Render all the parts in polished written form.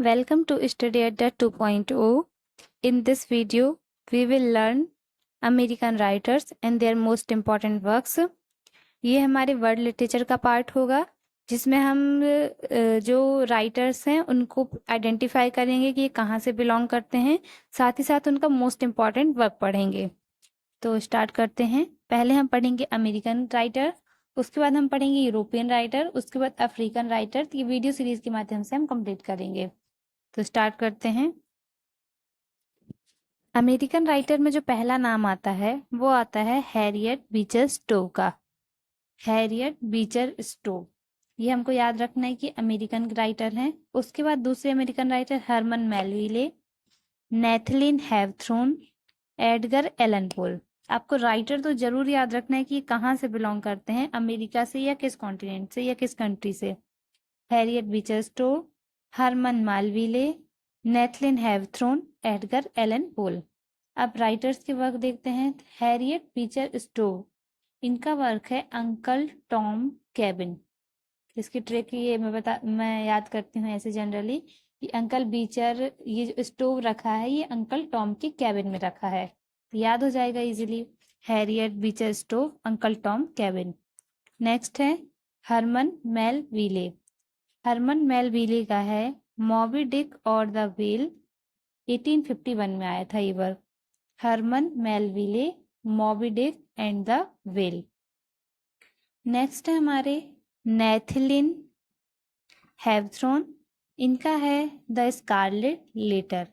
Welcome to Study Adda 2.0. In this video, we will learn American writers and their most important works. ये हमारे word literature का part होगा जिसमें हम जो राइटर्स हैं उनको आइडेंटिफाई करेंगे कि ये कहाँ से बिलोंग करते हैं, साथ ही साथ उनका मोस्ट इम्पॉर्टेंट वर्क पढ़ेंगे। तो स्टार्ट करते हैं। पहले हम पढ़ेंगे अमेरिकन राइटर, उसके बाद हम पढ़ेंगे यूरोपियन राइटर, उसके बाद अफ्रीकन राइटर। ये वीडियो सीरीज के माध्यम से हम कंप्लीट करेंगे। तो स्टार्ट करते हैं। अमेरिकन राइटर में जो पहला नाम आता है वो आता है हैरियट बीचर स्टोव का। हैरियट बीचर स्टोव, ये हमको याद रखना है कि अमेरिकन राइटर हैं। उसके बाद दूसरे American writer Herman Melville, Nathaniel Hawthorne, Edgar Allan Poe. आपको राइटर तो जरूर याद रखना है कि कहाँ से बिलोंग करते हैं, अमेरिका से या किस कॉन्टिनेंट से या किस कंट्री से। Harriet Beecher Stowe, Herman Melville, Nathaniel Hawthorne, Edgar Allan Poe. अब राइटर्स के वर्क देखते हैं। हैरियट बीचर स्टोव, इनका वर्क है अंकल टॉम कैबिन। इसकी ट्रिक ये मैं याद करती हूँ ऐसे जनरली कि अंकल बीचर, ये जो स्टोव रखा है ये अंकल टॉम के कैबिन में रखा है, तो याद हो जाएगा easily. Harriet Beecher Stowe, Uncle Tom Cabin. Next है हरमन मेलविले। हरमन मेलविले का है मॉबी डिक और द व्हेल, 1851 में आया था ये work. Herman Melville, Moby Dick and the whale. Next है हमारे नेथलिन हैवथ्रोन, इनका है द स्कारलेट लेटर।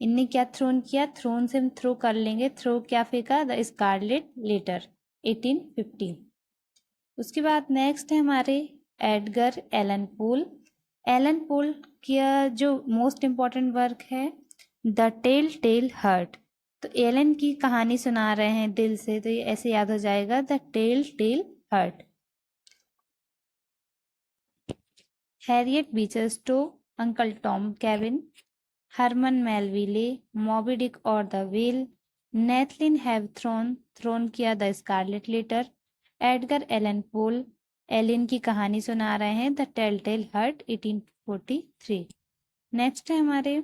इनने क्या थ्रोन किया, थ्रोन से हम थ्रो कर लेंगे, थ्रो क्या फेंका, द स्कारलेट लेटर, 1850। उसके बाद नेक्स्ट है हमारे एडगर एलन पोल। एलन पोल का जो मोस्ट इम्पॉर्टेंट वर्क है द टेल टेल हर्ट। तो एलन की कहानी सुना रहे हैं दिल से, तो ये ऐसे याद हो जाएगा, the tell tale heart. Harriet Beecher Stowe, Uncle Tom Cabin, Herman Melville, Moby Dick और the whale, Nathaniel Hawthorne, thrown किया the scarlet letter, Edgar Allan Poe, alien की कहानी सुना रहे हैं the tell tale heart, 1843। Next है हमारे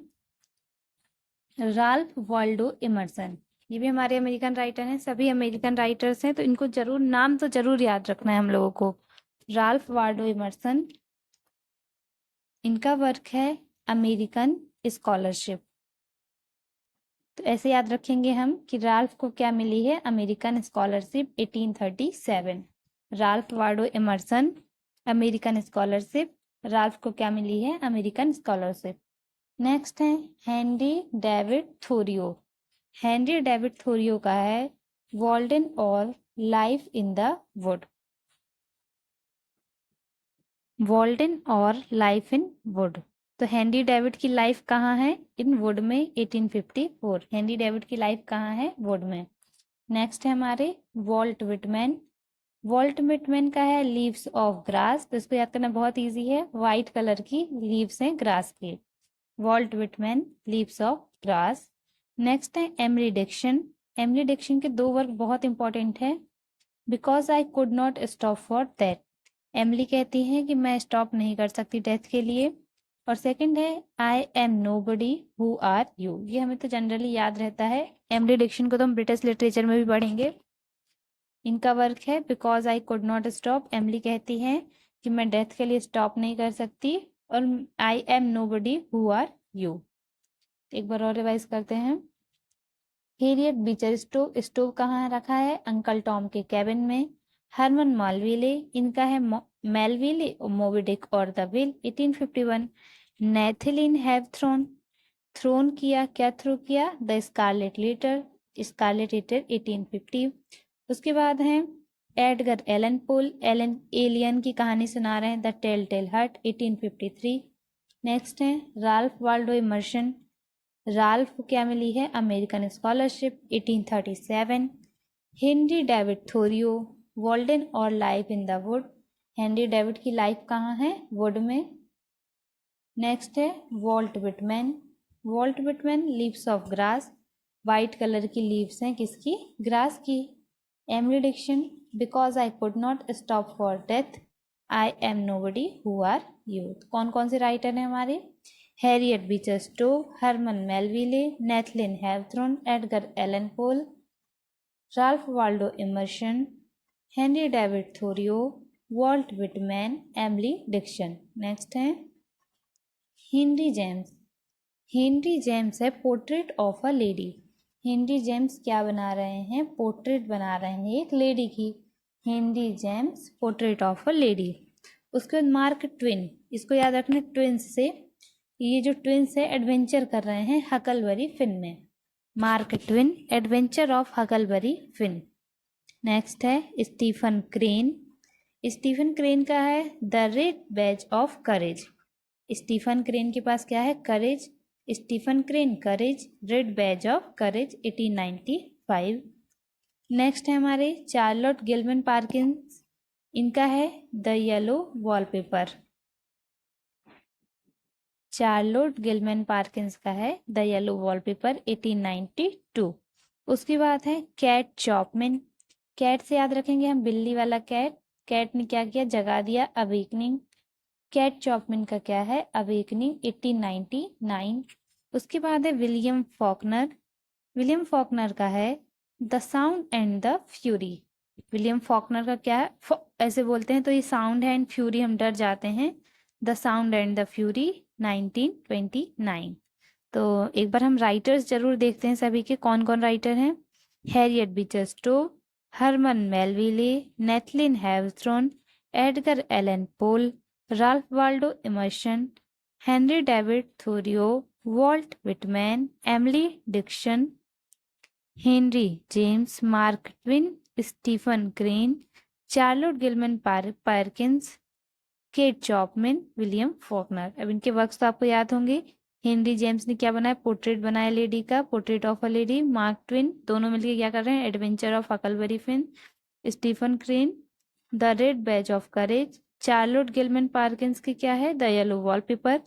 Ralph Waldo immersion. ये भी हमारे अमेरिकन राइटर हैं, सभी अमेरिकन राइटर्स हैं, तो इनको जरूर नाम तो जरूर याद रखना है हम लोगों को। राल्फ वाल्डो इमर्सन, इनका वर्क है अमेरिकन स्कॉलरशिप। तो ऐसे याद रखेंगे हम कि राल्फ को क्या मिली है, American scholarship, 1837। Ralph Waldo immersion, American scholarship. Ralph को क्या मिली है, अमेरिकन स्कॉलरशिप। नेक्स्ट है हेनरी डेविड थोरियो। हेनरी डेविड थोरियो का है वॉल्डन और life in the would. Walden और लाइफ इन वुड, तो हेनरी डेविड की लाइफ कहाँ है, इन वुड में, 1854। हेनरी डेविड की लाइफ कहाँ है, वुड में। नेक्स्ट है हमारे वॉल्ट विटमैन। वॉल्ट विटमैन का है लीव्स ऑफ ग्रास, तो इसको याद करना बहुत इजी है, व्हाइट कलर की लीव्स हैं ग्रास के। Vault Whitman, leaves of grass. Next है एमरी डिक्सन। एमरी डिक्सन के दो वर्क बहुत इंपॉर्टेंट है। Because I could not stop for that, Emily कहती है कि मैं स्टॉप नहीं कर सकती डेथ के लिए। और सेकंड है I am nobody who are you, ये हमें तो जनरली याद रहता है। एमली डिक्सन को तो हम ब्रिटिश लिटरेचर में भी पढ़ेंगे। इनका वर्क है because I could not stop, Emily कहती है कि मैं डेथ के लिए स्टॉप नहीं कर सकती, और I am nobody who are you. एक बार और रिवाइज करते हैं। हैरियट बीचर स्टोव, स्टोव कहाँ रखा है, अंकल टॉम के कैबिन में। हरमन मेलविले, इनका है मेलविले और मोबी डिक और the whale, 1851। Nathaniel Hawthorne, thrown किया, क्या थ्रो किया, the scarlet letter, scarlet letter, 1850। उसके बाद है Edgar Allan Poe, Allan alien की कहानी सुना रहे हैं the tell tale heart, 1853। Next है राल्फ वाल्डो इमर्सन। राल्फ को क्या मिली है, American scholarship, 1837। Henry David Thoreau, Walden और life in the wood. Henry David की लाइफ कहाँ है, वुड में। नेक्स्ट है Walt Whitman. Walt Whitman, leaves of grass, white colour की लीव्स हैं किसकी, ग्रास की। Emily Dickinson, because I could not stop for death, I am nobody who are you. कौन कौन से राइटर हैं हमारे, Harriet Beecher Stowe, Herman Melville, Nathaniel Hawthorne, Edgar Allan Poe, Ralph Waldo Emerson, Henry David Thoreau, Walt Whitman, Emily Dickinson. Next है Henry James. Henry James है portrait of a lady. Henry James क्या बना रहे हैं? Portrait बना रहे हैं एक लेडी की। Henry James portrait of a lady. उसके बाद मार्क ट्विन, इसको याद रखना ट्विंस से, ये जो ट्विंस है एडवेंचर कर रहे हैं हकलबरी फिन में। Mark Twain adventure of Huckleberry Finn. Next है स्टीफन क्रेन। स्टीफन क्रेन का है the red badge of courage. Stephen Crane के पास क्या है? Courage. Stephen Crane courage, red badge of courage 1895। Next है हमारे चार्लोट गिलमैन पार्किंस, इनका है the yellow wallpaper. Charlotte Gilman Perkins का है द येलो वॉलपेपर 1892। उसके बाद है कैट चॉपमैन। कैट से याद रखेंगे हम बिल्ली वाला कैट। कैट ने क्या किया? जगा दिया अवेकनिंग। कैट चॉपमैन का क्या है? अवेकनिंग 1899। उसके बाद है विलियम फॉकनर। विलियम फॉकनर का है the sound and the fury. William Faulkner का क्या है? ऐसे बोलते हैं तो ये साउंड है एंड फ्यूरी हम डर जाते हैं। The sound and the fury 1929। तो एक बार हम राइटर्स जरूर देखते हैं सभी के, कौन कौन राइटर हैं। Harriet Beecher Stowe, Herman Melville, Nathaniel Hawthorne, Edgar Allan Poe, Ralph Waldo Emerson, Henry David Thoreau, Walt Whitman, Emily Dickinson, Henry James, Mark Twain, Stephen Crane, Charlotte Gilman Perkins, Kate Chopin, William Faulkner. अब इनके works तो आपको याद होंगे। Henry James ने क्या बनाया? Portrait बनाया लेडी का, portrait of a lady. Mark Twain दोनों मिलकर क्या कर रहे हैं? Adventure of Huckleberry Finn. Stephen Crane the red badge of courage. Charlotte Gilman Perkins की क्या है? The yellow wallpaper.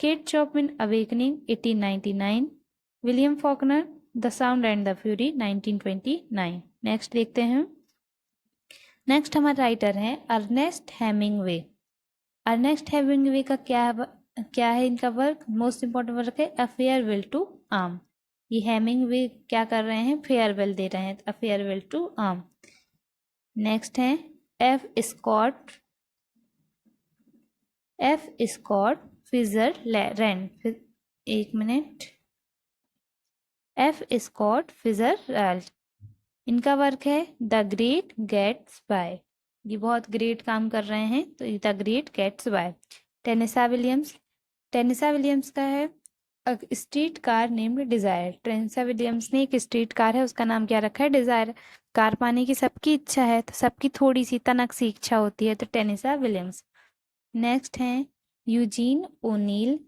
Kate Chopin awakening 1899। William Faulkner the sound and the fury 1929। Next देखते हैं। नेक्स्ट हमारे राइटर हैं अर्नेस्ट हेमिंगवे। अर्नेस्ट हेमिंगवे का क्या है इनका वर्क? मोस्ट इंपॉर्टेंट वर्क है अ फेयरवेल टू आर्म। ये हेमिंगवे क्या कर रहे हैं? फेयरवेल दे रहे हैं, a farewell to arm. Next है एफ स्कॉट फिजरलैंड। एक मिनट। एफ स्कॉट फिजरलैंड, इनका वर्क है द ग्रेट गैट्सबाय। ये बहुत ग्रेट काम कर रहे हैं तो the great Gatsby. Tennessee Williams. Tennessee Williams का है streetcar named desire. Tennessee Williams ने एक स्ट्रीट कार है, उसका नाम क्या रखा है? डिजायर। कार पाने की सबकी इच्छा है, तो सबकी थोड़ी सी तनक सी इच्छा होती है, तो टेनिसा विलियम्स। नेक्स्ट है यूजीन ओनील।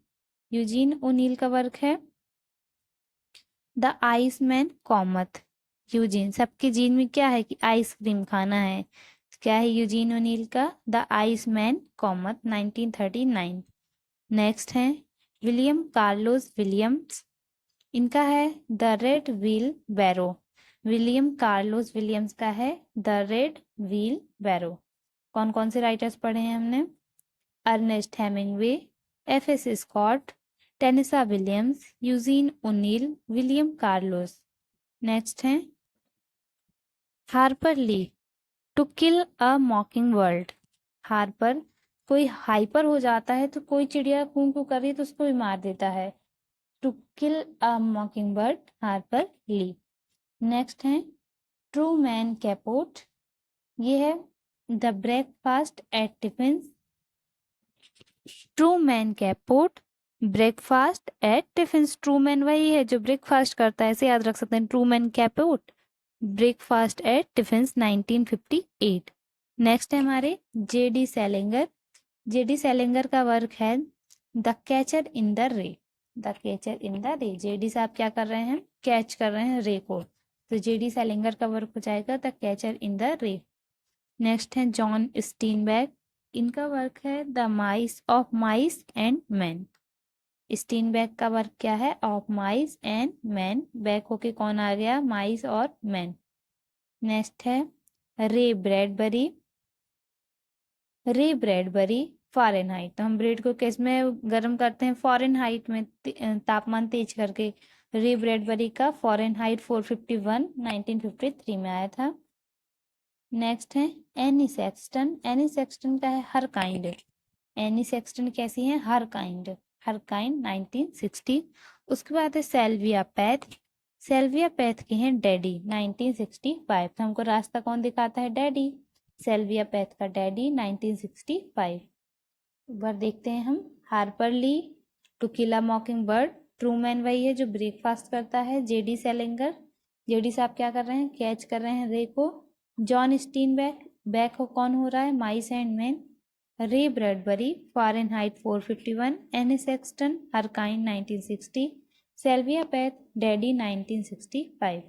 यूजीन ओनील का वर्क है द आइसमैन कॉमथ। यूजीन, सबके जीन में क्या है कि आइसक्रीम खाना है। क्या है यूजीन ओनील का? The iceman cometh 1939। नेक्स्ट है विलियम कार्लोस विलियम्स। इनका है the red wheelbarrow. William Carlos Williams का है द रेड व्हील बैरो। कौन कौन से राइटर्स पढ़े हैं हमने? Ernest Hemingway, F S Scott, Tennessee Williams, Eugene O'Neill, William Carlos. Next है Harper Lee, to kill a mockingbird. Harper, कोई हाइपर हो जाता है तो कोई चिड़िया कूं कूं कर रही है तो उसको भी मार देता है। To kill a mockingbird, Harper Lee. Next है ट्रू मैन कैपोट। ये है the breakfast at Tiffany. Truman Capote, breakfast at Tiffany. Truman वही है जो ब्रेकफास्ट करता है, ऐसे याद रख सकते हैं। Truman Capote, breakfast at Tiffany 1958। Next है हमारे जेडी सेलिंगर। जेडी सेलिंगर का वर्क है the catcher in the rye. The catcher in the rye. J D साहब क्या कर रहे हैं? कैच कर रहे हैं रे को, तो जेडी सेलिंगर का वर्क हो जाएगा the catcher in the rye. Next है जॉन स्टीनबैग। इनका वर्क है the mice of mice and men. Steinbeck का वर्क क्या है? Of mice and men. Back होके कौन आ गया? माइस और मैन। नेक्स्ट है रे ब्रैडबरी। रे ब्रैडबरी फ़ारेनहाइट। तो हम ब्रेड को किस में गर्म करते हैं? फ़ारेनहाइट में, तापमान तेज करके। रे ब्रैडबरी का फ़ारेनहाइट 451 1953 में आया था। नेक्स्ट है एनी सेक्सटन। एनी सेक्सटन का है हर काइंड। एनी सेक्सटन कैसी है? हर काइंड। हर काइंड 1960। उसके बाद है सेल्विया पैथ। सेल्विया पैथ के हैं डैडी 1965। तो हमको रास्ता कौन दिखाता है? डैडी। सेल्विया पैथ का डैडी 1965। एक बार देखते हैं हम। Harper Lee, to kill a mockingbird. Truman वही है जो ब्रेकफास्ट करता है। जेडी सेलिंगर, जेडी साहब क्या कर रहे हैं? कैच कर रहे हैं रे को। जॉन स्टीनबैक, बैक हो कौन हो रहा है? Mice and men. Ray Bradbury Fahrenheit 451। Anne Sexton her kind 1960। Sylvia Plath daddy 1965।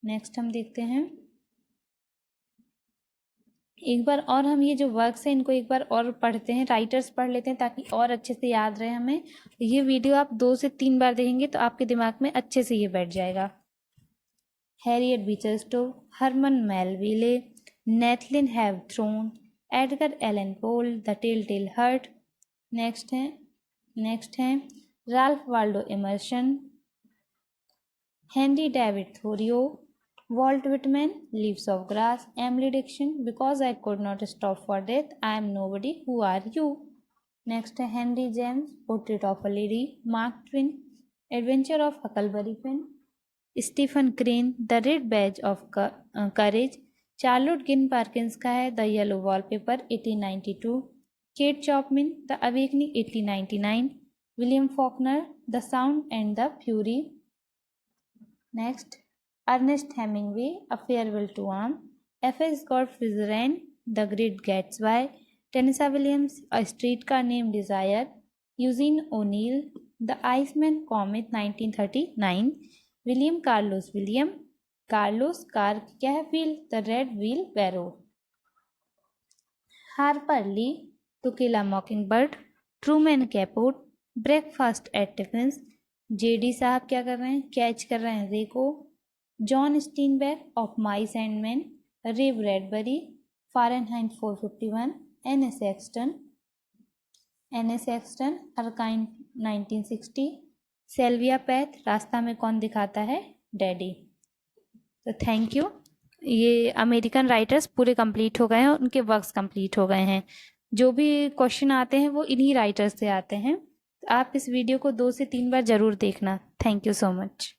Next हम देखते हैं। एक बार और हम ये जो वर्क्स हैं इनको एक बार और पढ़ते हैं, राइटर्स पढ़ लेते हैं ताकि और अच्छे से याद रहे हमें। ये वीडियो आप 2 से 3 बार देखेंगे तो आपके दिमाग में अच्छे से ये बैठ जाएगा। Harriet Beecher Stowe, Herman Melville, Nathaniel Hawthorne, Edgar Allan Poe, the tell heart. Next है Ralph Waldo Emerson, Henry David Thoreau, Walt Whitman, Leaves of Grass, Emily Dickinson, Because I Could Not Stop for Death, I Am Nobody, Who Are You? Next है Henry James, Portrait of a Lady, Mark Twain, Adventure of Huckleberry Finn, Stephen Crane, The Red Badge of Courage, Charlotte Ginn Perkins का है The Yellow Wallpaper 1892, Kate Chopin, The Awakening 1899, William Faulkner, The Sound and the Fury. Next, Ernest Hemingway, A Farewell to Arm, F.S. Scott Fitzgerald, The Great Gatsby, Tennessee Williams, A Streetcar Named Desire, Eugene O'Neill, The Iceman Comet 1939, William Carlos car क्या है? Wheel, the red wheelbarrow. Harper Lee, to kill a mockingbird, Truman Capote, breakfast at Tiffany's. J D साहब क्या कर रहे हैं? Catch कर रहे हैं रे को। John Steinbeck, of mice and men, Ray Bradbury, Fahrenheit 451, Anne Sexton her kind 1960, Sylvia Plath, रास्ता में कौन दिखाता है? डैडी। तो थैंक यू। ये अमेरिकन राइटर्स पूरे कंप्लीट हो गए हैं, उनके वर्क्स कंप्लीट हो गए हैं। जो भी क्वेश्चन आते हैं वो इन्हीं राइटर्स से आते हैं। आप इस वीडियो को 2 से 3 बार ज़रूर देखना। Thank you so much.